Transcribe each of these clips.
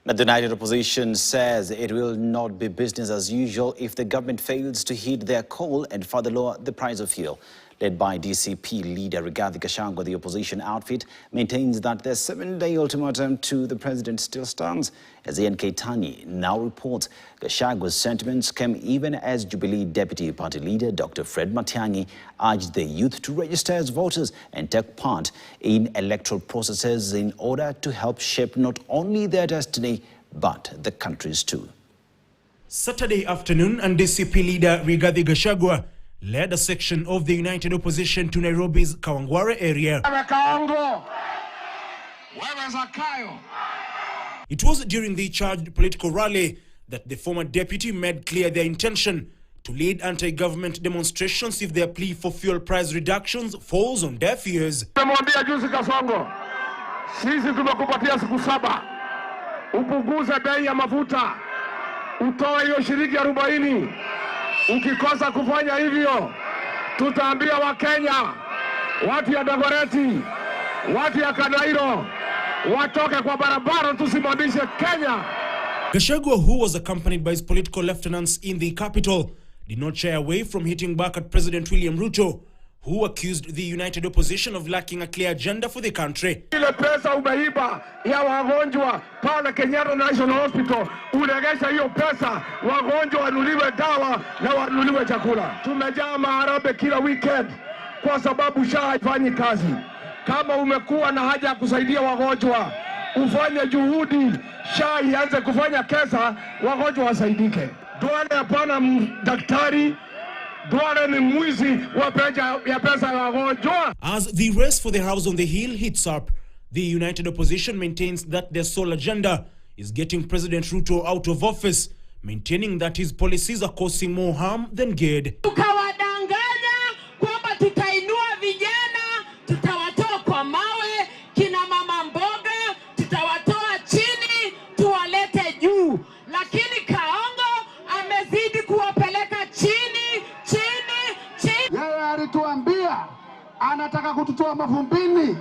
Now, the United Opposition says it will not be business as usual if the government fails to heed their call and further lower the price of fuel. Led by DCP leader Gachagua, the opposition outfit maintains that their 7-day ultimatum to the president still stands. As Ian Keitani now reports, Gachagua's sentiments came even as Jubilee Deputy Party Leader Dr. Fred Matiang'i urged the youth to register as voters and take part in electoral processes in order to help shape not only their destiny but the country's too. Saturday afternoon, and DCP leader Rigathi Gachagua led a section of the United Opposition to Nairobi's Kawangware area. It was during the charged political rally that the former deputy made clear their intention to lead anti-government demonstrations if their plea for fuel price reductions falls on deaf ears. Sisi tumekupatia siku 7 upunguze bei ya mafuta, utoe hiyo shilingi 40. Ukikosa kufanya hivyo, tutaambia Wakenya, watu ya Dagoretti, watu ya Kanairo, watoke kwa barabara, tusimamishe Kenya. Gachagua, who was accompanied by his political lieutenants in the capital, did not shy away from hitting back at President William Ruto, who accused the United Opposition of lacking a clear agenda for the country. Ile pesa umeiba ya wagonjwa pale Kenyatta National Hospital, uregesha hiyo pesa, wagonjwa wanuliwe dawa na wanuliwe chakula. Tumejaa maharabee kila weekend kwa sababu SHA haifanyi kazi. Kama umekuwa na haja ya kusaidia wagonjwa, ufanye juhudi SHA ianze kufanya kesa, wagonjwa wasaidike. Duale hapana daktari. As the race for the house on the hill heats up, the United Opposition maintains that their sole agenda is getting President Ruto out of office, maintaining that his policies are causing more harm than good. Tukawadanganya kwamba tutainua vijana, tutawatoa kwa mawe, kina mama mboga, tutawatoa chini, tuwalete juu. Lakini Kaongo amezidi kuwapeleka chini. Alituambia anataka kututoa mavumbini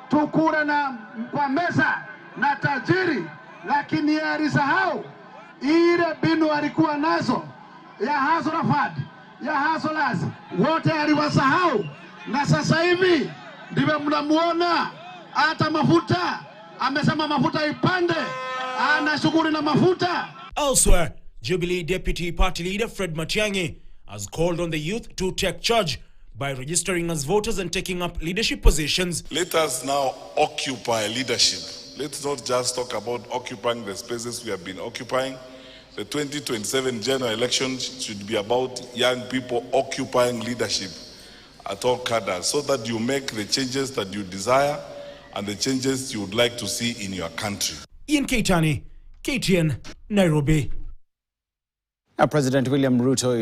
tukule na kwa meza na tajiri, lakini yeye alisahau ile binu alikuwa nazo ya Hazorafad, ya Hazolas, wote aliwasahau. Na sasa hivi ndivyo mnamuona hata mafuta amesema mafuta ipande, ana shughuli na mafuta. Elsewhere, Jubilee Deputy Party Leader Fred Matiang'i has called on the youth to take charge by registering as voters and taking up leadership positions. Let us now occupy leadership. Let's not just talk about occupying the spaces we have been occupying. The 2027 general elections should be about young people occupying leadership at all cadres, so that you make the changes that you desire and the changes you would like to see in your country. Ian Keitani, KTN, Nairobi. Now, President William Ruto